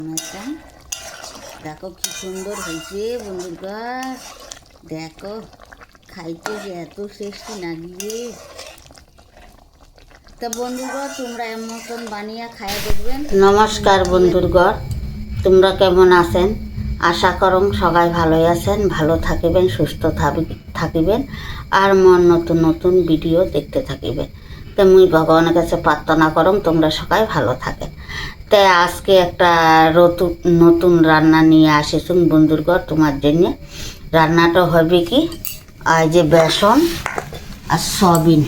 বানাতাম। দেখো কি সুন্দর হয়েছে বন্ধুরা, দেখো খাইতে যে এত টেস্টি লাগিবে। তা বন্ধুরা তোমরা এমন মতন বানিয়ে খাইয়ে দেখবেন। নমস্কার বন্ধুরগণ, তোমরা কেমন আছেন? আশা করং সবাই ভালোই আছেন, ভালো থাকিবেন, সুস্থ থাকিবেন আর মন নতুন নতুন ভিডিও দেখতে থাকিবেন। তো মুই ভগবানের কাছে প্রার্থনা করং তোমরা সবাই ভালো থাকেন। তাই আজকে একটা নতুন রান্না নিয়ে আসিছুন বন্ধুরগণ তোমার জন্য। রান্নাটা হবে কি, আর যে বেসন আর সয়াবিন,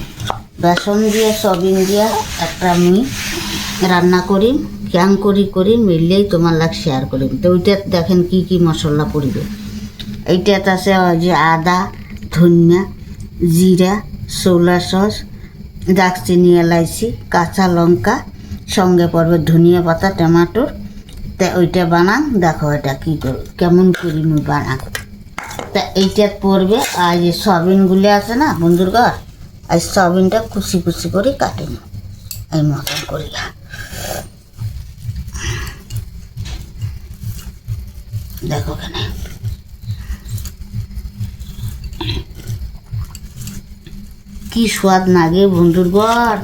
বেসন দিয়ে সয়াবিন দিয়ে একটা মুই রান্না করি, ক্যাং করি মিললেই তোমার লাগ শেয়ার করি। তো ওইটা দেখেন কি কি মশলা পড়বে। এইটাতে আছে যে আদা, ধনিয়া, জিরা, সোলা সস, দারচিনি, এলাইচি, কাঁচা লঙ্কা, সঙ্গে পড়বে ধনিয়া পাতা, টমেটোর। তা ওইটা বানান, দেখো এটা কী করো কেমন করি মুই বানান। তা এইটা পড়বে আর যে সয়াবিনগুলি আছে না বন্ধুরগণ, আর সয়াবিনটা কুচি কুচি করে কাটে নি এই মতন করিয়া। দেখো কেন কি স্বাদ লাগে বন্ধুরগণ।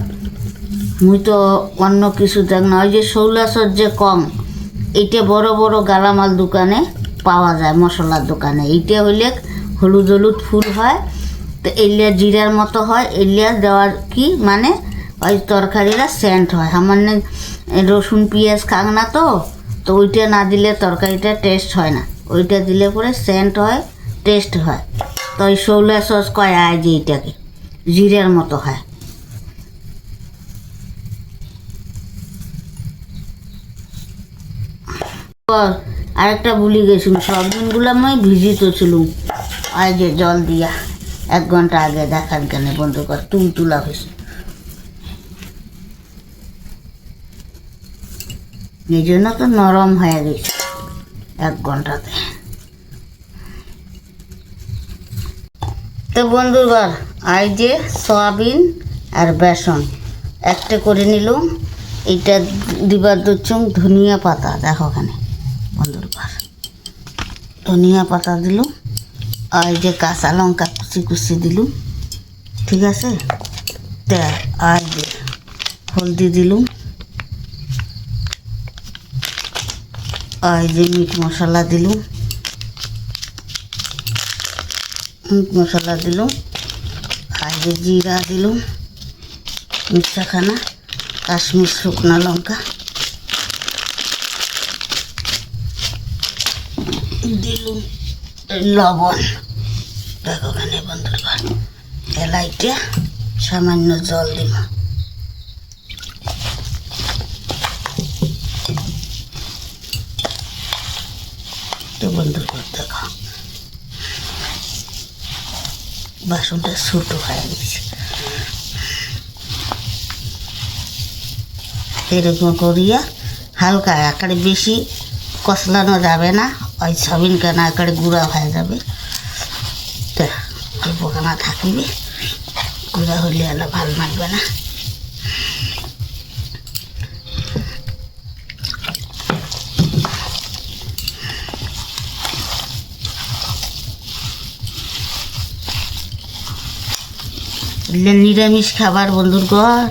মুই তো অন্য কিছু দেখ না, ওই যে শৌলাসর যে কম, এইটা বড় বড় গালামাল দোকানে পাওয়া যায়, মশলার দোকানে। এইটা হইলে হলুদ হলুদ ফুল হয়, তো এলিয়া জিরার মতো হয়, এলিয়া দেওয়ার কি মানে ওই তরকারিটা সেন্ট হয়। সামান্য রসুন পেঁয়াজ খাক না, তো ওইটা না দিলে তরকারিটা টেস্ট হয় না, ওইটা দিলে পরে সেন্ট হয়, টেস্ট হয়। তো ওই শৌলা সস কয় আয় যে এইটাকে জিরার মতো হয়। আরেকটা ভুলি গেছি, সবদিনগুলো আমি ভিজিত ছিলুম আজ যে জল দিয়া 1 ঘন্টা আগে দেখার কেন বন্ধু কর তুলা হয়েছে, এই জন্য তো নরম হয়ে গেছে 1 ঘন্টাতে। তো বন্ধুগণ আজ যে সয়াবিন আর বেসন একটা করে নিলাম। এইটা দিবার দুচুং ধনিয়া পাতা, দেখো ওখানে বন্ধুরগণ ধনিয়া পাতা দিলুম, আর যে কাঁচা লঙ্কা কুচি কুচি দিলুম, ঠিক আছে। তা আর যে হলদি দিলুম, আর যে মিট মশলা দিলুম, আর যে জিরা দিলুম, মির্চাখানা, কাশ্মীর শুকনা লঙ্কা দিলুম, লবণ, দেখো ওখানে বন্ধুরগণ এলাইটা সামান্য জল দিব। তো বন্ধুরগণ দেখো বাসনটা ছোটো হয়ে গেছে, এরকম করিয়া হালকা একেবারে বেশি কষলানো যাবে না, ওই সয়াবিন কেনা একেবারে গুঁড়া হয়ে যাবে। তো অল্প কেনা থাকিবে, গুঁড়া হলে এলা ভালো লাগবে না। নিরামিষ খাবার বন্ধুরগণ,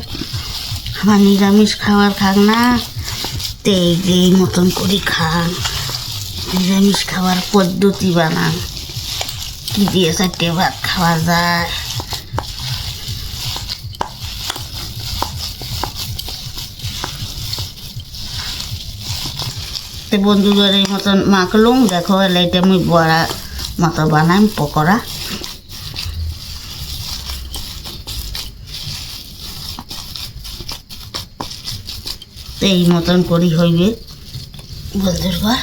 আমার নিরামিষ খাবার খাক না, তো এই মতন করে খান, নিরামিষ খাবার পদ্ধতি বানান, কি দিয়ে 4টে ভাত খাওয়া যায়। তো বন্ধুগণ এই মতন মাখলুম, দেখো এটা আমি বড়া মতো বানাই পকোড়া। তো এই মতন করি হইবে বন্ধুরগণ।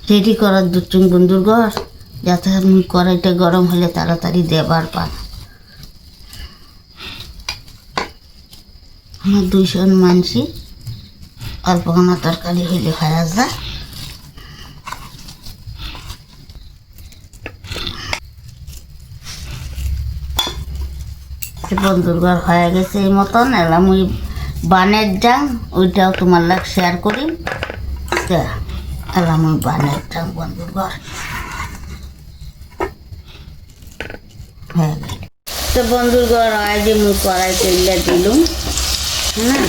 রেডি করার দুচুং বন্ধুরগণ, যাতে আমি কড়াইটা গরম হলে তাড়াতাড়ি দেবার পান। আমার 200 মানসি অল্প কোনো তরকারি হইলে খাওয়া যায়। বন্ধুর ঘর হয়ে গেছে এই মতন। এলাম ওই বানের ডাং, ওইটাও তোমার লাগ শেয়ার করি। এলাম ওই বানের ডাং বন্ধুর ঘর হয়ে গেল। তো বন্ধুর ঘর হয় যে মুখ কড়াই তেলটা দিলুম, হ্যাঁ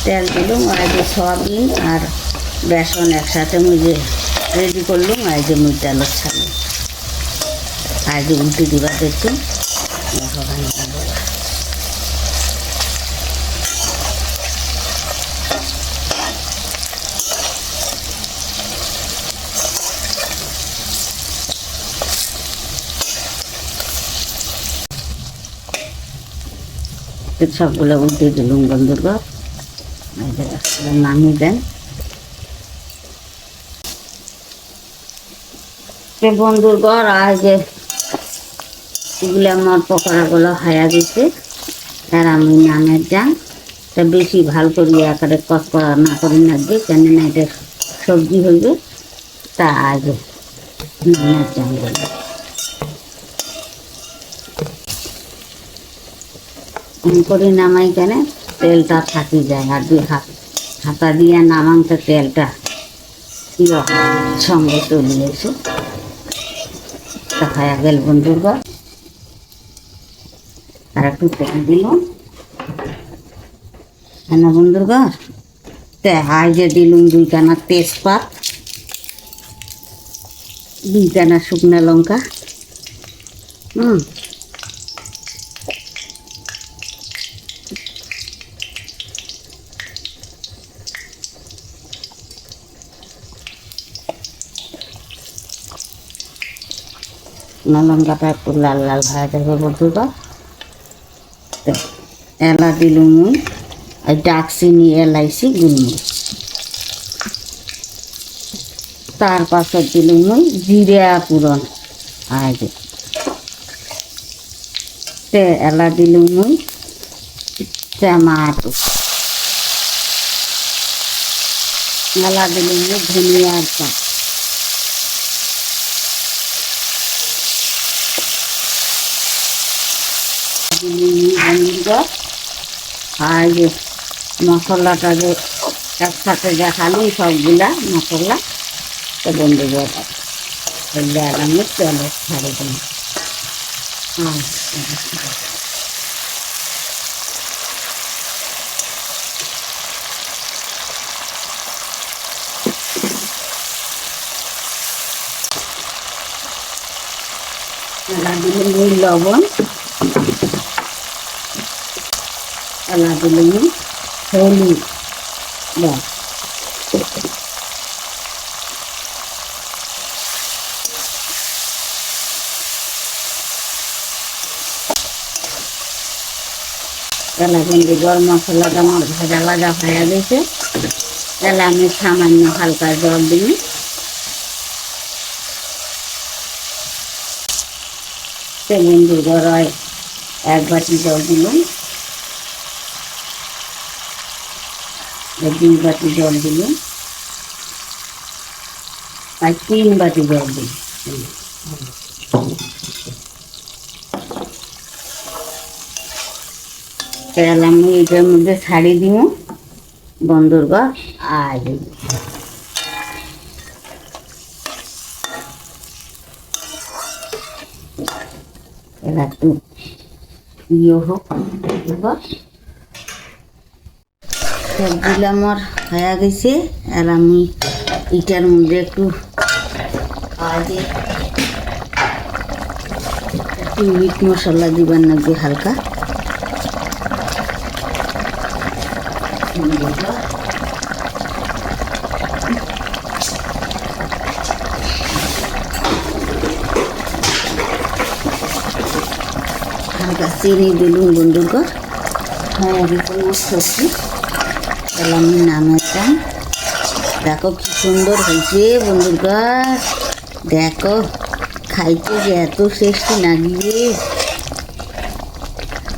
তেল দিলুম, আর যে সয়াবিন আর বেসন একসাথে মুই যে রেডি করলুম। আর যে মুই তেলের ছাড়ি আর যে উল্টে দিবা দেখুন। সবগুলো উল্টে দিলুম বন্ধুর ঘর। নামিয়ে দেন বন্ধুর ঘর। আর যে এগুলো আমার পকোড়াগুলো হায়া দিচ্ছে, আর আমি নামের যান তা বেশি ভালো করি একারে কসকরা না করি না দিয়ে, কেন না এটা সবজি হইবে। তা আজ নামের যান করে নামাই, কেন তেলটা থাকি যায়। আর দুই হাতা দিয়ে নামাং তো তেলটা সঙ্গে চলে এসে তা খায়া গেল বন্ধুর ঘর। আর একটু তেল দিল না বন্ধুর ঘর। তে হাই যে দিলুম 2 কানা তেজপাত, 2 কানা শুকনা লঙ্কা, লঙ্কাটা একটু লাল লাল ভাজা যাবে বন্ধুর ঘর। এলা দিলুম ডাকচিনি, এলাইচি, গোলমরিচ। তার পাছত দিলুম জিরা পুরন। আর তে এলা দিলুম টমাটো, এলা দিলুম ধনিয়ার পাতা, আর যে মশলাটা যে একসাথে দেখালুম সবগুলা মশলা। তো বন্ধুদের আমি তেলে ছাড়ি দিলাম। দিলাম লবণ, এলা দিলাম হলুদ, ব্যাস এলা কিন্তু গরম মশলাটা আমার ভাজা ভাজা হয়ে গেছে। এলা আমি সামান্য হালকা জল দিই। বন্ধুর ঘর 1 বাটি জল দিলাম, 2 বাটি জল দিলাম, আর 3 বাটি জল দিই। তেল আমি এটার মধ্যে ছাড়ি দিব বন্ধুর ঘর। আর এরা একটু হোক সবগুলো আমার হয়ে গেছে। আর আমি এটার মধ্যে একটু মিট মশলা দিবার লাগবে হালকা। হালকা চিনি দিলুম বন্ধুর ঘর। হয়ে গেছে আমার সবজি। তাহলে আমি নামাতাম। দেখো কি সুন্দর হয়েছে বন্ধুর ঘর। দেখো খাইতে যে এত টেস্টি লাগিয়ে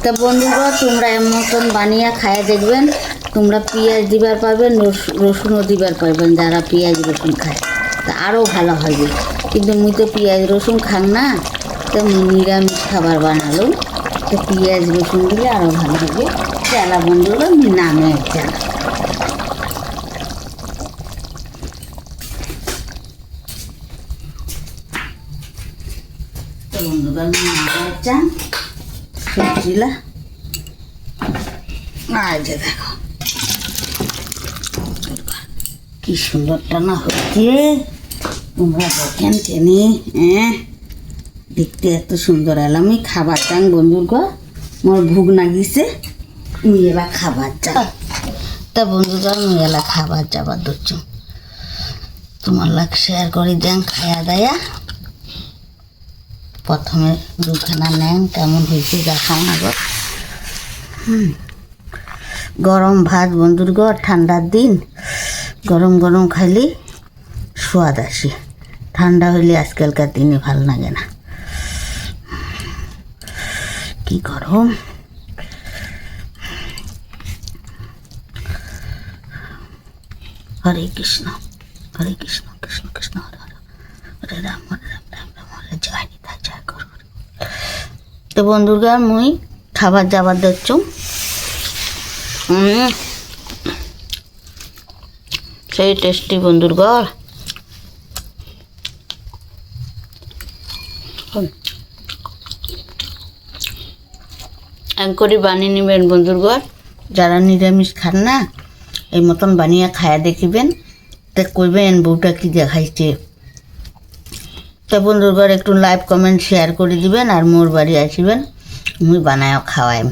তা বন্ধুরা তোমরা মতন বানিয়ে খাইয়া দেখবেন। তোমরা পেঁয়াজ দিবার পারবেন, রসুনও দিবার পারবেন যারা পেঁয়াজ রসুন খায়, তা আরও ভালো হবে। কিন্তু মুই তো পেঁয়াজ রসুন খাং না, তো নিরামিষ খাবার বানালো, তো পেঁয়াজ রসুন দিলে আরও ভালো হবে। চালা বন্ধুরা নামে চালা। তো বন্ধুরা নামের চান সবজিলা আজ দেখো কি সুন্দর টানা হচ্ছে, তোমরা দেখেন চেনে। দেখতে এত সুন্দর এলাম। খাবার চান বন্ধুর ঘর, মোর ভুগ নাগিছে, মেয়েরা খাবার চা। তা বন্ধুরা মেয়েরা খাবার যাবার ধরছ, তোমার লাগ শেয়ার করে দেন খায়া দায়া। প্রথমে দুখানা নেন, কেমন হয়েছে দেখাও না গো। গরম ভাত বন্ধুর ঘর, ঠান্ডার দিন গরম গরম খাইলে স্বাদ আসে, ঠান্ডা হইলে আজকালকার দিনে ভাল লাগে না। কি গরম। হরে কৃষ্ণ হরে কৃষ্ণ কৃষ্ণ কৃষ্ণ হরে হরে, হরে রাম হরে রাম রাম রাম হরে, জয় নিতাই জয় করো। তো বন্ধুরা মুই খাবার যাবার দেখছ, সেই টেস্টি বন্ধুর ঘর। এক করে বানিয়ে নেবেন বন্ধুর ঘর, যারা নিরামিষ খান না এই মতন বানিয়ে খায়া দেখিবেন, তা কইবেন বউটা কি দেখাইছে। তা বন্ধুর ঘর একটু লাইভ কমেন্ট শেয়ার করে দিবেন, আর মোর বাড়ি আসিবেন, মুই বানায় খাওয়াই।